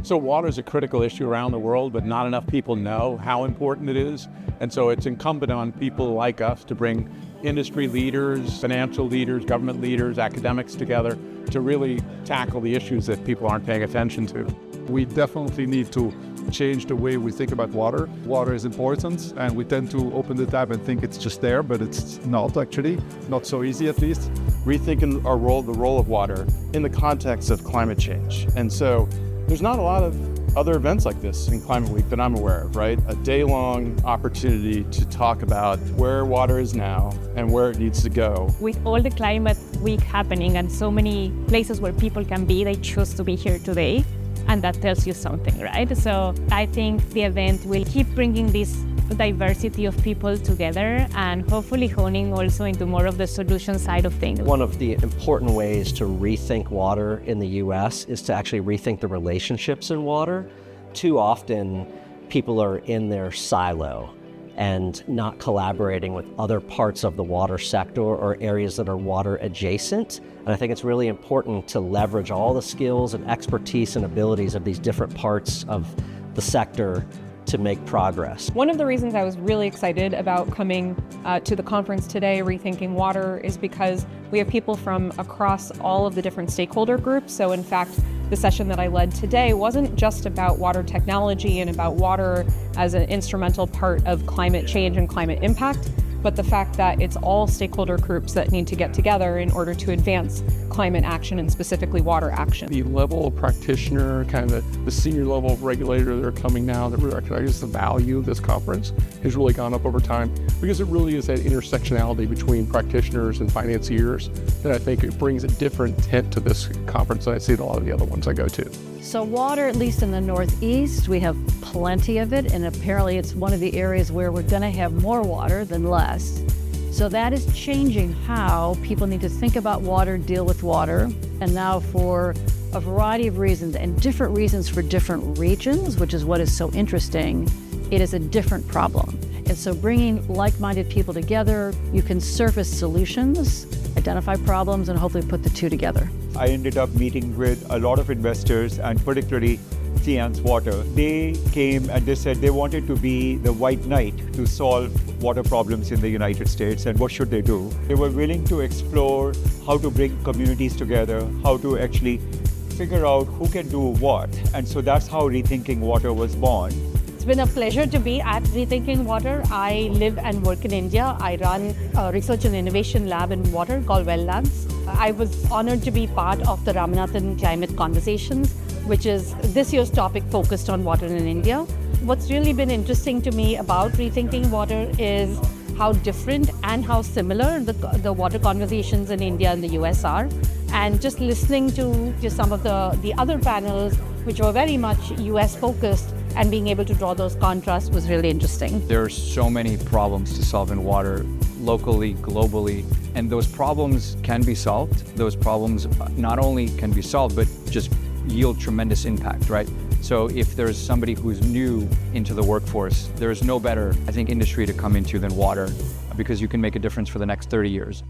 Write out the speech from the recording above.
So water is a critical issue around the world, but not enough people know how important it is. And so it's incumbent on people like us to bring industry leaders, financial leaders, government leaders, academics together to really tackle the issues that people aren't paying attention to. We definitely need to change the way we think about water. Water is important, and we tend to open the tap and think it's just there, but it's not actually, not so easy at least. Rethinking our role, the role of water in the context of climate change. And so there's not a lot of other events like this in Climate Week that I'm aware of, right? A day-long opportunity to talk about where water is now and where it needs to go. With all the Climate Week happening and so many places where people can be, they choose to be here today. And that tells you something, right? So I think the event will keep bringing this diversity of people together and hopefully honing also into more of the solution side of things. One of the important ways to rethink water in the US is to actually rethink the relationships in water. Too often, people are in their silo and not collaborating with other parts of the water sector or areas that are water adjacent. And I think it's really important to leverage all the skills and expertise and abilities of these different parts of the sector to make progress. One of the reasons I was really excited about coming to the conference today, Rethinking Water, is because we have people from across all of the different stakeholder groups. So in fact, the session that I led today wasn't just about water technology and about water as an instrumental part of climate change and climate impact, but the fact that it's all stakeholder groups that need to get together in order to advance climate action and specifically water action. The level of practitioner, kind of the senior level of regulator that are coming now that recognize the value of this conference has really gone up over time because it really is that intersectionality between practitioners and financiers that I think it brings a different tint to this conference than I see at a lot of the other ones I go to. So water, at least in the Northeast, we have plenty of it, and apparently it's one of the areas where we're going to have more water than less. So that is changing how people need to think about water, deal with water, and now for a variety of reasons, and different reasons for different regions, which is what is so interesting, it is a different problem. And so bringing like-minded people together, you can surface solutions, identify problems, and hopefully put the two together. I ended up meeting with a lot of investors, and particularly Cian's Water. They came and they said they wanted to be the white knight to solve water problems in the United States, and what should they do? They were willing to explore how to bring communities together, how to actually figure out who can do what, and so that's how Rethinking Water was born. It's been a pleasure to be at Rethinking Water. I live and work in India. I run a research and innovation lab in water called Well Labs. I was honored to be part of the Ramanathan Climate Conversations, which is this year's topic focused on water in India. What's really been interesting to me about Rethinking Water is how different and how similar the water conversations in India and the US are. And just listening to some of the other panels, which were very much US focused, and being able to draw those contrasts was really interesting. There are so many problems to solve in water, locally, globally, and those problems can be solved. Those problems not only can be solved, but just yield tremendous impact, right? So if there's somebody who's new into the workforce, there's no better, I think, industry to come into than water, because you can make a difference for the next 30 years.